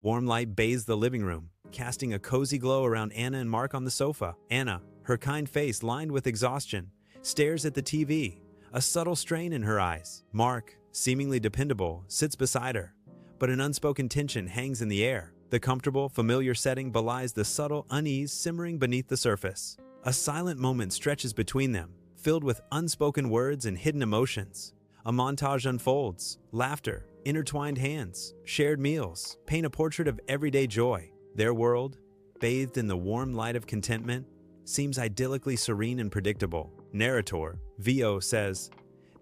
Warm light bathes the living room, casting a cozy glow around Anna and Mark on the sofa. Anna, her kind face lined with exhaustion, stares at the TV, a subtle strain in her eyes. Mark, seemingly dependable, sits beside her, but an unspoken tension hangs in the air. The comfortable, familiar setting belies the subtle unease simmering beneath the surface. A silent moment stretches between them, filled with unspoken words and hidden emotions. A montage unfolds. Laughter, intertwined hands, shared meals paint a portrait of everyday joy. Their world, bathed in the warm light of contentment, seems idyllically serene and predictable. Narrator, VO, says,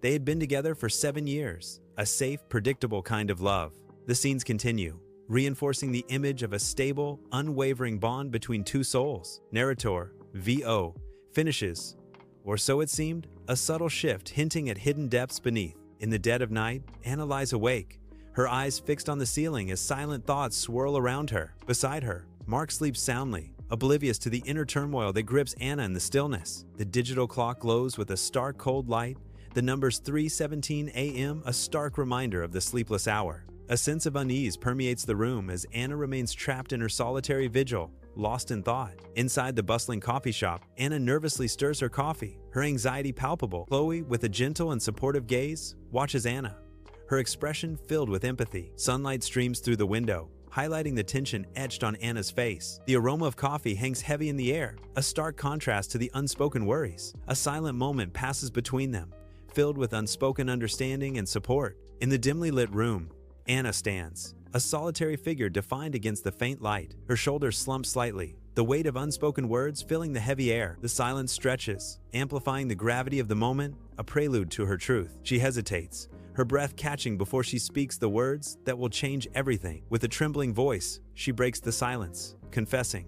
they had been together for 7 years, a safe, predictable kind of love. The scenes continue, reinforcing the image of a stable, unwavering bond between two souls. Narrator, VO, finishes, or so it seemed, a subtle shift hinting at hidden depths beneath. In the dead of night, Anna lies awake, her eyes fixed on the ceiling as silent thoughts swirl around her. Beside her, Mark sleeps soundly, oblivious to the inner turmoil that grips Anna in the stillness. The digital clock glows with a stark cold light, the numbers 3:17 a.m. a stark reminder of the sleepless hour. A sense of unease permeates the room as Anna remains trapped in her solitary vigil, lost in thought. Inside the bustling coffee shop, Anna nervously stirs her coffee, her anxiety palpable. Chloe, with a gentle and supportive gaze, watches Anna, her expression filled with empathy. Sunlight streams through the window, highlighting the tension etched on Anna's face. The aroma of coffee hangs heavy in the air, a stark contrast to the unspoken worries. A silent moment passes between them, filled with unspoken understanding and support. In the dimly lit room, Anna stands, a solitary figure defined against the faint light. Her shoulders slump slightly, the weight of unspoken words filling the heavy air. The silence stretches, amplifying the gravity of the moment, a prelude to her truth. She hesitates, her breath catching before she speaks the words that will change everything. With a trembling voice, she breaks the silence, confessing,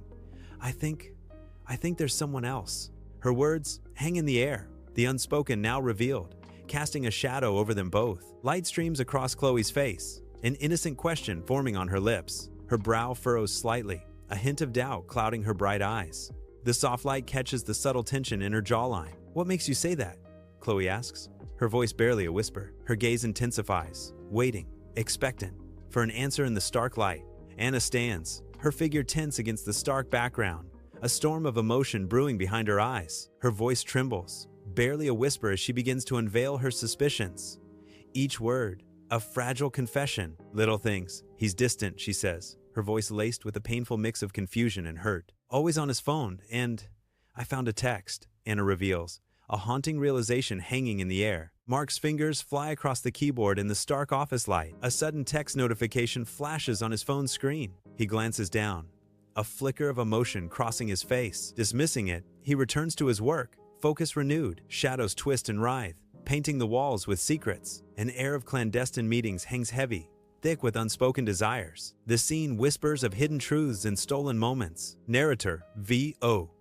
I think there's someone else." Her words hang in the air, the unspoken now revealed, casting a shadow over them both. Light streams across Chloe's face, an innocent question forming on her lips. Her brow furrows slightly, a hint of doubt clouding her bright eyes. The soft light catches the subtle tension in her jawline. "What makes you say that?" Chloe asks, her voice barely a whisper. Her gaze intensifies, waiting, expectant, for an answer in the stark light. Anna stands, her figure tense against the stark background, a storm of emotion brewing behind her eyes. Her voice trembles, barely a whisper as she begins to unveil her suspicions. Each word, a fragile confession. "Little things. He's distant," she says, her voice laced with a painful mix of confusion and hurt. "Always on his phone, and I found a text," Anna reveals, a haunting realization hanging in the air. Mark's fingers fly across the keyboard in the stark office light. A sudden text notification flashes on his phone screen. He glances down, a flicker of emotion crossing his face. Dismissing it, he returns to his work, focus renewed. Shadows twist and writhe, painting the walls with secrets. An air of clandestine meetings hangs heavy, thick with unspoken desires. The scene whispers of hidden truths and stolen moments. Narrator, V.O.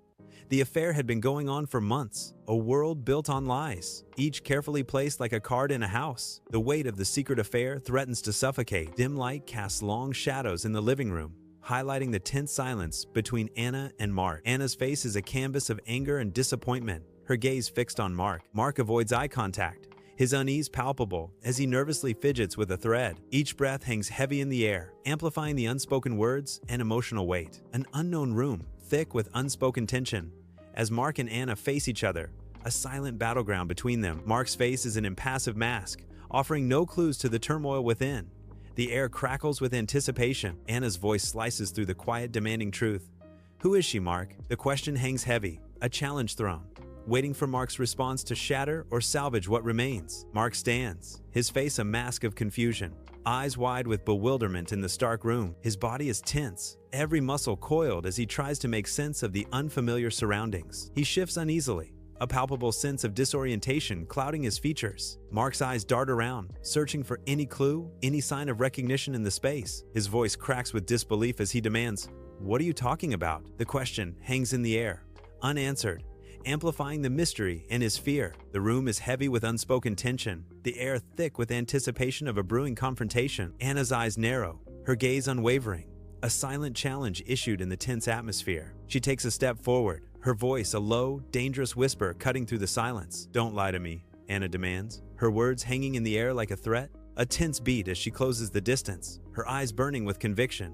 The affair had been going on for months, a world built on lies, each carefully placed like a card in a house. The weight of the secret affair threatens to suffocate. Dim light casts long shadows in the living room, highlighting the tense silence between Anna and Mark. Anna's face is a canvas of anger and disappointment, her gaze fixed on Mark. Mark avoids eye contact, his unease palpable as he nervously fidgets with a thread. Each breath hangs heavy in the air, amplifying the unspoken words and emotional weight. An unknown room, thick with unspoken tension. As Mark and Anna face each other, a silent battleground between them. Mark's face is an impassive mask, offering no clues to the turmoil within. The air crackles with anticipation. Anna's voice slices through the quiet, demanding truth. "Who is she, Mark?" The question hangs heavy, a challenge thrown, waiting for Mark's response to shatter or salvage what remains. Mark stands, his face a mask of confusion, eyes wide with bewilderment in the stark room. His body is tense, every muscle coiled as he tries to make sense of the unfamiliar surroundings. He shifts uneasily, a palpable sense of disorientation clouding his features. Mark's eyes dart around, searching for any clue, any sign of recognition in the space. His voice cracks with disbelief as he demands, "What are you talking about?" The question hangs in the air, unanswered, amplifying the mystery and his fear. The room is heavy with unspoken tension, the air thick with anticipation of a brewing confrontation. Anna's eyes narrow, her gaze unwavering, a silent challenge issued in the tense atmosphere. She takes a step forward, her voice a low, dangerous whisper cutting through the silence. "Don't lie to me," Anna demands, her words hanging in the air like a threat. A tense beat as she closes the distance, her eyes burning with conviction.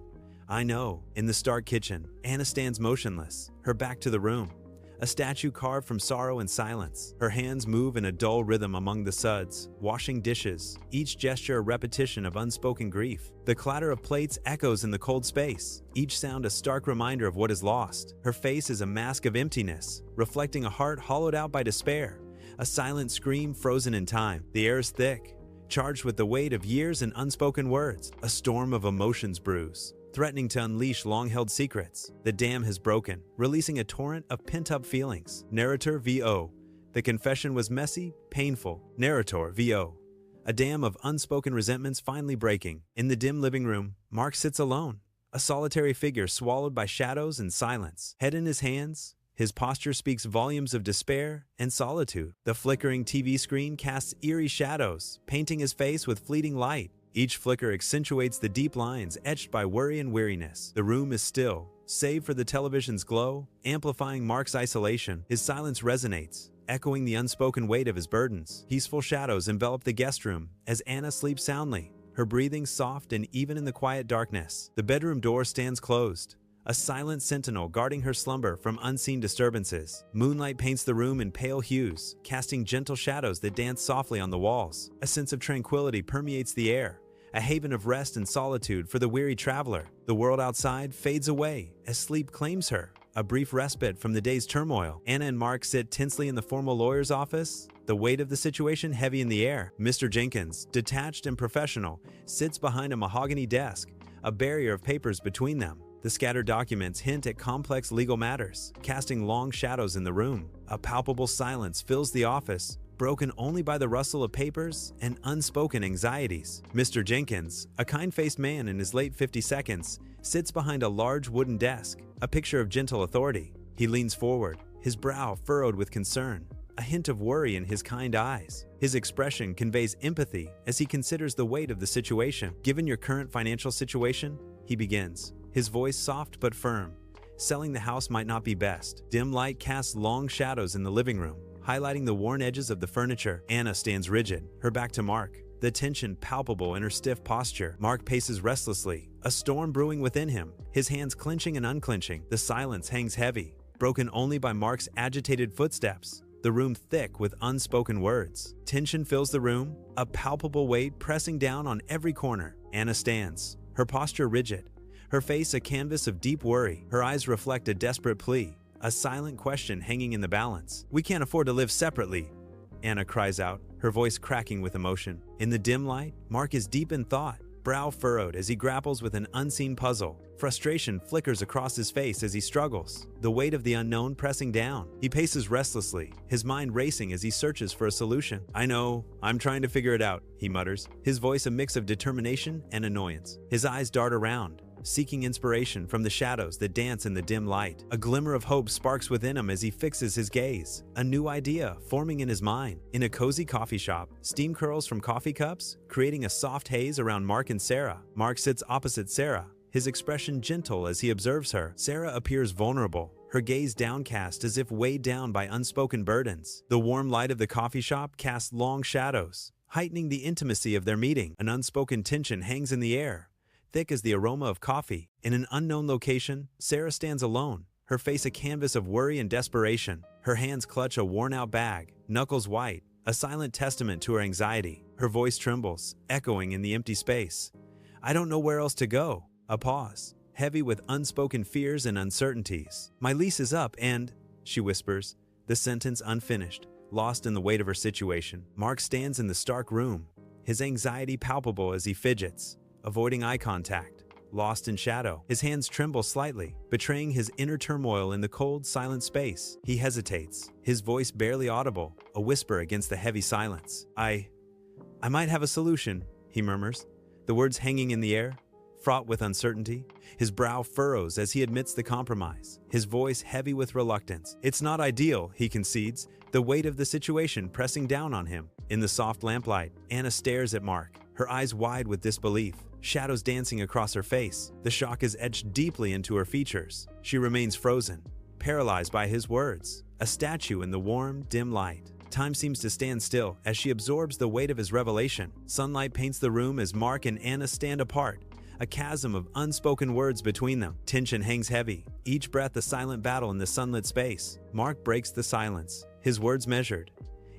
I know. In the stark kitchen, Anna stands motionless, her back to the room. A statue carved from sorrow and silence. Her hands move in a dull rhythm among the suds, washing dishes, each gesture a repetition of unspoken grief. The clatter of plates echoes in the cold space, each sound a stark reminder of what is lost. Her face is a mask of emptiness, reflecting a heart hollowed out by despair. A silent scream frozen in time. The air is thick, charged with the weight of years and unspoken words. A storm of emotions brews, threatening to unleash long-held secrets. The dam has broken, releasing a torrent of pent-up feelings. Narrator VO. The confession was messy, painful. Narrator VO. A dam of unspoken resentments finally breaking. In the dim living room, Mark sits alone, a solitary figure swallowed by shadows and silence. Head in his hands, his posture speaks volumes of despair and solitude. The flickering TV screen casts eerie shadows, painting his face with fleeting light. Each flicker accentuates the deep lines etched by worry and weariness. The room is still, save for the television's glow, amplifying Mark's isolation. His silence resonates, echoing the unspoken weight of his burdens. Peaceful shadows envelop the guest room as Anna sleeps soundly, her breathing soft and even in the quiet darkness. The bedroom door stands closed, a silent sentinel guarding her slumber from unseen disturbances. Moonlight paints the room in pale hues, casting gentle shadows that dance softly on the walls. A sense of tranquility permeates the air, a haven of rest and solitude for the weary traveler. The world outside fades away as sleep claims her, a brief respite from the day's turmoil. Anna and Mark sit tensely in the formal lawyer's office, the weight of the situation heavy in the air. Mr. Jenkins, detached and professional, sits behind a mahogany desk, a barrier of papers between them. The scattered documents hint at complex legal matters, casting long shadows in the room. A palpable silence fills the office, broken only by the rustle of papers and unspoken anxieties. Mr. Jenkins, a kind-faced man in his late 50s, sits behind a large wooden desk, a picture of gentle authority. He leans forward, his brow furrowed with concern, a hint of worry in his kind eyes. His expression conveys empathy as he considers the weight of the situation. Given your current financial situation, he begins, his voice soft but firm. Selling the house might not be best. Dim light casts long shadows in the living room, highlighting the worn edges of the furniture. Anna stands rigid, her back to Mark, the tension palpable in her stiff posture. Mark paces restlessly, a storm brewing within him, his hands clenching and unclenching. The silence hangs heavy, broken only by Mark's agitated footsteps, the room thick with unspoken words. Tension fills the room, a palpable weight pressing down on every corner. Anna stands, her posture rigid, her face a canvas of deep worry. Her eyes reflect a desperate plea, a silent question hanging in the balance. "We can't afford to live separately," Anna cries out, her voice cracking with emotion. In the dim light, Mark is deep in thought, brow furrowed as he grapples with an unseen puzzle. Frustration flickers across his face as he struggles, the weight of the unknown pressing down. He paces restlessly, his mind racing as he searches for a solution. "I know, I'm trying to figure it out," he mutters, his voice a mix of determination and annoyance. His eyes dart around, seeking inspiration from the shadows that dance in the dim light. A glimmer of hope sparks within him as he fixes his gaze, a new idea forming in his mind. In a cozy coffee shop, steam curls from coffee cups, creating a soft haze around Mark and Sarah. Mark sits opposite Sarah, his expression gentle as he observes her. Sarah appears vulnerable, her gaze downcast as if weighed down by unspoken burdens. The warm light of the coffee shop casts long shadows, heightening the intimacy of their meeting. An unspoken tension hangs in the air, thick as the aroma of coffee. In an unknown location, Sarah stands alone, her face a canvas of worry and desperation. Her hands clutch a worn-out bag, knuckles white, a silent testament to her anxiety. Her voice trembles, echoing in the empty space. "I don't know where else to go." A pause, heavy with unspoken fears and uncertainties. "My lease is up and," she whispers, the sentence unfinished, lost in the weight of her situation. Mark stands in the stark room, his anxiety palpable as he fidgets, avoiding eye contact, lost in shadow. His hands tremble slightly, betraying his inner turmoil in the cold, silent space. He hesitates, his voice barely audible, a whisper against the heavy silence. I might have a solution," he murmurs, the words hanging in the air, fraught with uncertainty. His brow furrows as he admits the compromise, his voice heavy with reluctance. "It's not ideal," he concedes, the weight of the situation pressing down on him. In the soft lamplight, Anna stares at Mark, her eyes wide with disbelief, shadows dancing across her face. The shock is etched deeply into her features. She remains frozen, paralyzed by his words, a statue in the warm, dim light. Time seems to stand still as she absorbs the weight of his revelation. Sunlight paints the room as Mark and Anna stand apart, a chasm of unspoken words between them. Tension hangs heavy, each breath a silent battle in the sunlit space. Mark breaks the silence, his words measured.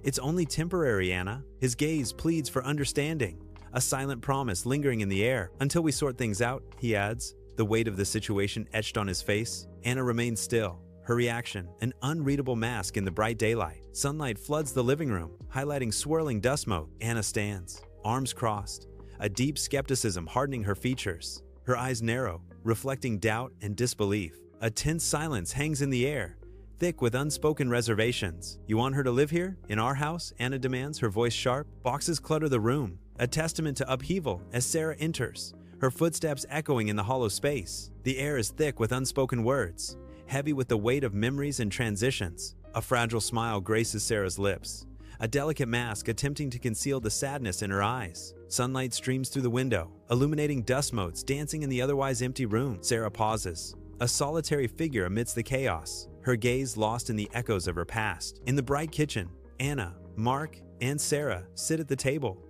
"It's only temporary, Anna." His gaze pleads for understanding, a silent promise lingering in the air. "Until we sort things out," he adds, the weight of the situation etched on his face. Anna remains still, her reaction an unreadable mask in the bright daylight. Sunlight floods the living room, highlighting swirling dust mote. Anna stands, arms crossed, a deep skepticism hardening her features. Her eyes narrow, reflecting doubt and disbelief. A tense silence hangs in the air, thick with unspoken reservations. "You want her to live here, in our house?" Anna demands, her voice sharp. Boxes clutter the room, a testament to upheaval as Sarah enters, her footsteps echoing in the hollow space. The air is thick with unspoken words, heavy with the weight of memories and transitions. A fragile smile graces Sarah's lips, a delicate mask attempting to conceal the sadness in her eyes. Sunlight streams through the window, illuminating dust motes dancing in the otherwise empty room. Sarah pauses, a solitary figure amidst the chaos, her gaze lost in the echoes of her past. In the bright kitchen, Anna, Mark, and Sarah sit at the table,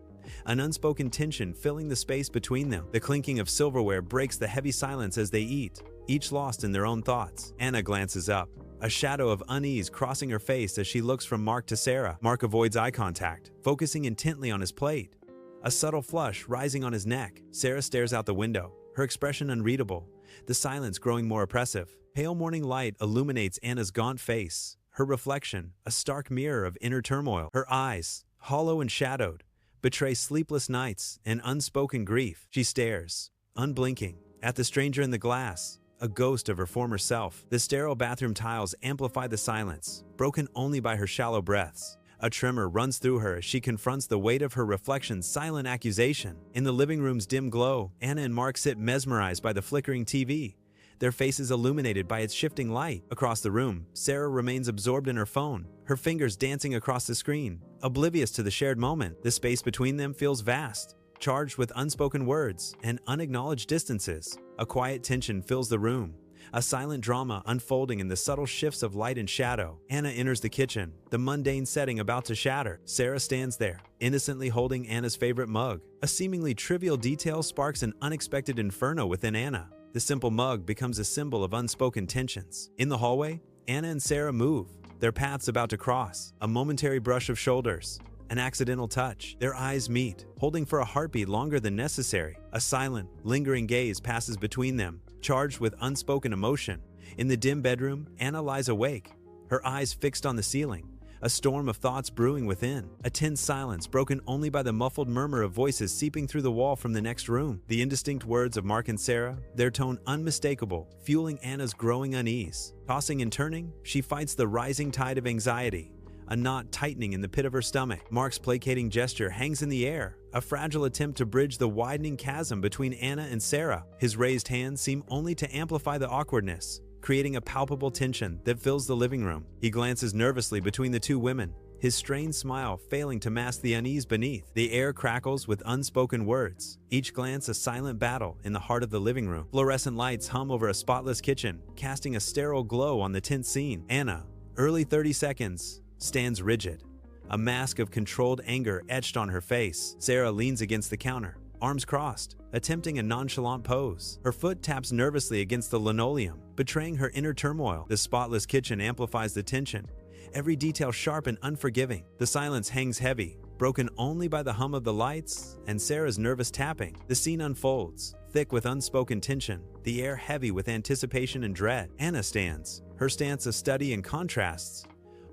an unspoken tension filling the space between them. The clinking of silverware breaks the heavy silence as they eat, each lost in their own thoughts. Anna glances up, a shadow of unease crossing her face as she looks from Mark to Sarah. Mark avoids eye contact, focusing intently on his plate, a subtle flush rising on his neck. Sarah stares out the window, her expression unreadable, the silence growing more oppressive. Pale morning light illuminates Anna's gaunt face, her reflection a stark mirror of inner turmoil. Her eyes, hollow and shadowed, betray sleepless nights and unspoken grief. She stares, unblinking, at the stranger in the glass, a ghost of her former self. The sterile bathroom tiles amplify the silence, broken only by her shallow breaths. A tremor runs through her as she confronts the weight of her reflection's silent accusation. In the living room's dim glow, Anna and Mark sit mesmerized by the flickering TV, their faces illuminated by its shifting light. Across the room, Sarah remains absorbed in her phone, her fingers dancing across the screen, oblivious to the shared moment. The space between them feels vast, charged with unspoken words and unacknowledged distances. A quiet tension fills the room, a silent drama unfolding in the subtle shifts of light and shadow. Anna enters the kitchen, the mundane setting about to shatter. Sarah stands there, innocently holding Anna's favorite mug. A seemingly trivial detail sparks an unexpected inferno within Anna. The simple mug becomes a symbol of unspoken tensions. In the hallway, Anna and Sarah move, their paths about to cross. A momentary brush of shoulders, an accidental touch. Their eyes meet, holding for a heartbeat longer than necessary. A silent, lingering gaze passes between them, charged with unspoken emotion. In the dim bedroom, Anna lies awake, her eyes fixed on the ceiling, a storm of thoughts brewing within. A tense silence broken only by the muffled murmur of voices seeping through the wall from the next room. The indistinct words of Mark and Sarah, their tone unmistakable, fueling Anna's growing unease. Tossing and turning, she fights the rising tide of anxiety, a knot tightening in the pit of her stomach. Mark's placating gesture hangs in the air, a fragile attempt to bridge the widening chasm between Anna and Sarah. His raised hands seem only to amplify the awkwardness, creating a palpable tension that fills the living room. He glances nervously between the two women, his strained smile failing to mask the unease beneath. The air crackles with unspoken words, each glance a silent battle in the heart of the living room. Fluorescent lights hum over a spotless kitchen, casting a sterile glow on the tense scene. Anna, early 30s, stands rigid, a mask of controlled anger etched on her face. Sarah leans against the counter, arms crossed, attempting a nonchalant pose. Her foot taps nervously against the linoleum, betraying her inner turmoil. The spotless kitchen amplifies the tension, every detail sharp and unforgiving. The silence hangs heavy, broken only by the hum of the lights and Sarah's nervous tapping. The scene unfolds, thick with unspoken tension, the air heavy with anticipation and dread. Anna stands, her stance a study in contrasts,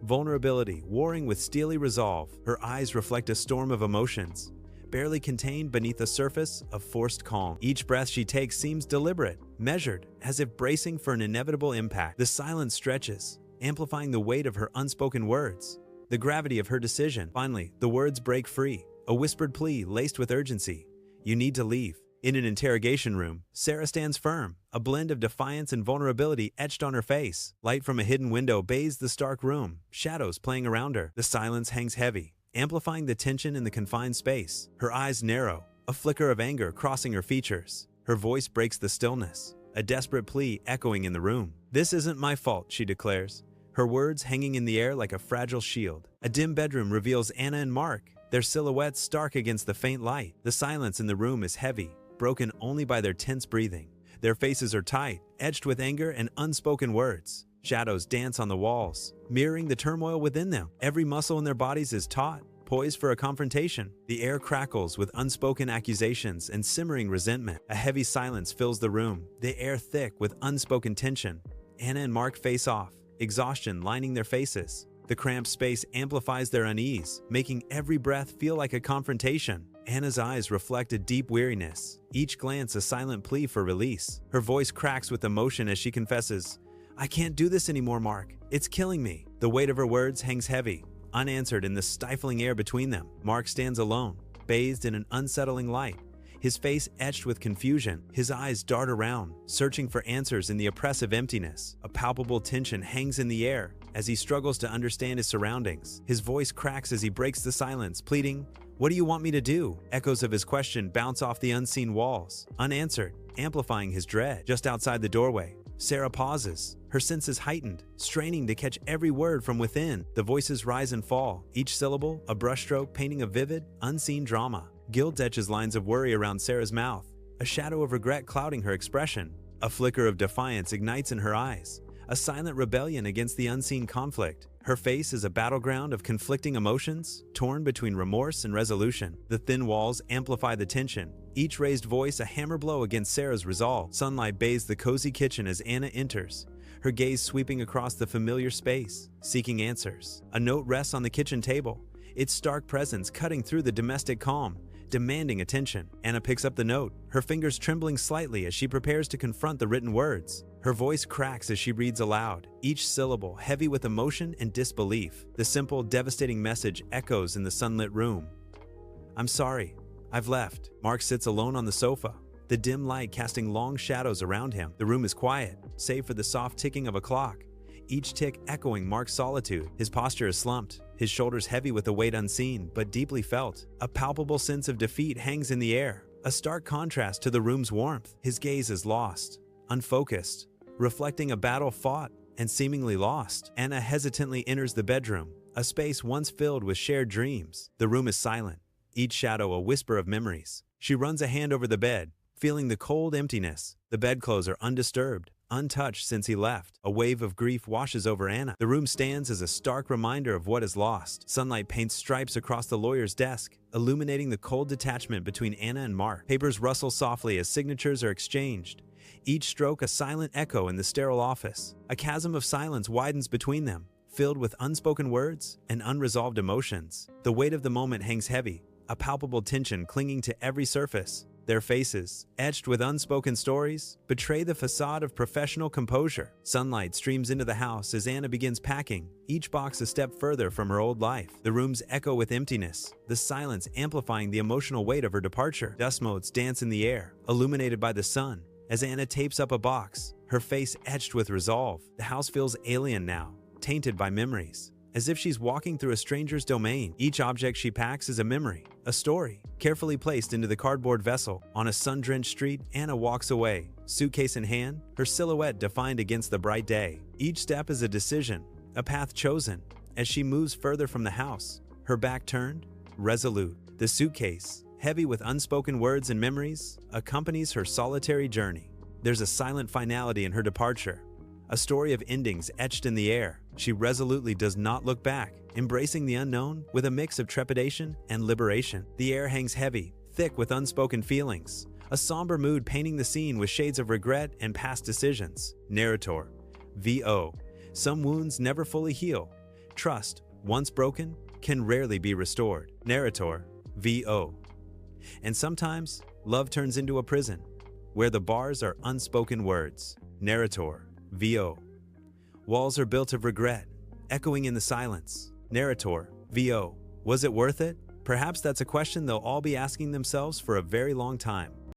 vulnerability warring with steely resolve. Her eyes reflect a storm of emotions, barely contained beneath a surface of forced calm. Each breath she takes seems deliberate, measured, as if bracing for an inevitable impact. The silence stretches, amplifying the weight of her unspoken words, the gravity of her decision. Finally, the words break free, a whispered plea laced with urgency. "You need to leave." In an interrogation room, Sarah stands firm, a blend of defiance and vulnerability etched on her face. Light from a hidden window bathes the stark room, shadows playing around her. The silence hangs heavy, amplifying the tension in the confined space. Her eyes narrow, a flicker of anger crossing her features. Her voice breaks the stillness, a desperate plea echoing in the room. "This isn't my fault," she declares, her words hanging in the air like a fragile shield. A dim bedroom reveals Anna and Mark, their silhouettes stark against the faint light. The silence in the room is heavy, broken only by their tense breathing. Their faces are tight, edged with anger and unspoken words. Shadows dance on the walls, mirroring the turmoil within them. Every muscle in their bodies is taut, poised for a confrontation. The air crackles with unspoken accusations and simmering resentment. A heavy silence fills the room, the air thick with unspoken tension. Anna and Mark face off, exhaustion lining their faces. The cramped space amplifies their unease, making every breath feel like a confrontation. Anna's eyes reflect a deep weariness, each glance a silent plea for release. Her voice cracks with emotion as she confesses, "I can't do this anymore, Mark. It's killing me." The weight of her words hangs heavy, unanswered in the stifling air between them. Mark stands alone, bathed in an unsettling light, his face etched with confusion. His eyes dart around, searching for answers in the oppressive emptiness. A palpable tension hangs in the air as he struggles to understand his surroundings. His voice cracks as he breaks the silence, pleading, "What do you want me to do?" Echoes of his question bounce off the unseen walls, unanswered, amplifying his dread. Just outside the doorway, Sarah pauses, her senses heightened, straining to catch every word from within. The voices rise and fall, each syllable a brushstroke painting a vivid, unseen drama. Guilt etches lines of worry around Sarah's mouth, a shadow of regret clouding her expression. A flicker of defiance ignites in her eyes, a silent rebellion against the unseen conflict. Her face is a battleground of conflicting emotions, torn between remorse and resolution. The thin walls amplify the tension, each raised voice a hammer blow against Sarah's resolve. Sunlight bathes the cozy kitchen as Anna enters, her gaze sweeping across the familiar space, seeking answers. A note rests on the kitchen table, its stark presence cutting through the domestic calm, demanding attention. Anna picks up the note, her fingers trembling slightly as she prepares to confront the written words. Her voice cracks as she reads aloud, each syllable heavy with emotion and disbelief. The simple, devastating message echoes in the sunlit room. "I'm sorry. I've left." Mark sits alone on the sofa, the dim light casting long shadows around him. The room is quiet, save for the soft ticking of a clock, each tick echoing Mark's solitude. His posture is slumped, his shoulders heavy with a weight unseen but deeply felt. A palpable sense of defeat hangs in the air, a stark contrast to the room's warmth. His gaze is lost, unfocused, reflecting a battle fought and seemingly lost. Anna hesitantly enters the bedroom, a space once filled with shared dreams. The room is silent, each shadow a whisper of memories. She runs a hand over the bed, feeling the cold emptiness. The bedclothes are undisturbed, untouched since he left. A wave of grief washes over Anna. The room stands as a stark reminder of what is lost. Sunlight paints stripes across the lawyer's desk, illuminating the cold detachment between Anna and Mark. Papers rustle softly as signatures are exchanged, each stroke a silent echo in the sterile office. A chasm of silence widens between them, filled with unspoken words and unresolved emotions. The weight of the moment hangs heavy, a palpable tension clinging to every surface. Their faces, etched with unspoken stories, betray the facade of professional composure. Sunlight streams into the house as Anna begins packing, each box a step further from her old life. The rooms echo with emptiness, the silence amplifying the emotional weight of her departure. Dust motes dance in the air, illuminated by the sun, as Anna tapes up a box, her face etched with resolve. The house feels alien now, tainted by memories, as if she's walking through a stranger's domain. Each object she packs is a memory, a story, carefully placed into the cardboard vessel. On a sun-drenched street, Anna walks away, suitcase in hand, her silhouette defined against the bright day. Each step is a decision, a path chosen. As she moves further from the house, her back turned, resolute. The suitcase, heavy with unspoken words and memories, accompanies her solitary journey. There's a silent finality in her departure, a story of endings etched in the air. She resolutely does not look back, embracing the unknown with a mix of trepidation and liberation. The air hangs heavy, thick with unspoken feelings, a somber mood painting the scene with shades of regret and past decisions. Narrator, VO. Some wounds never fully heal. Trust, once broken, can rarely be restored. Narrator, VO. And sometimes, love turns into a prison, where the bars are unspoken words. Narrator, VO. Walls are built of regret, echoing in the silence. Narrator, VO. Was it worth it? Perhaps that's a question they'll all be asking themselves for a very long time.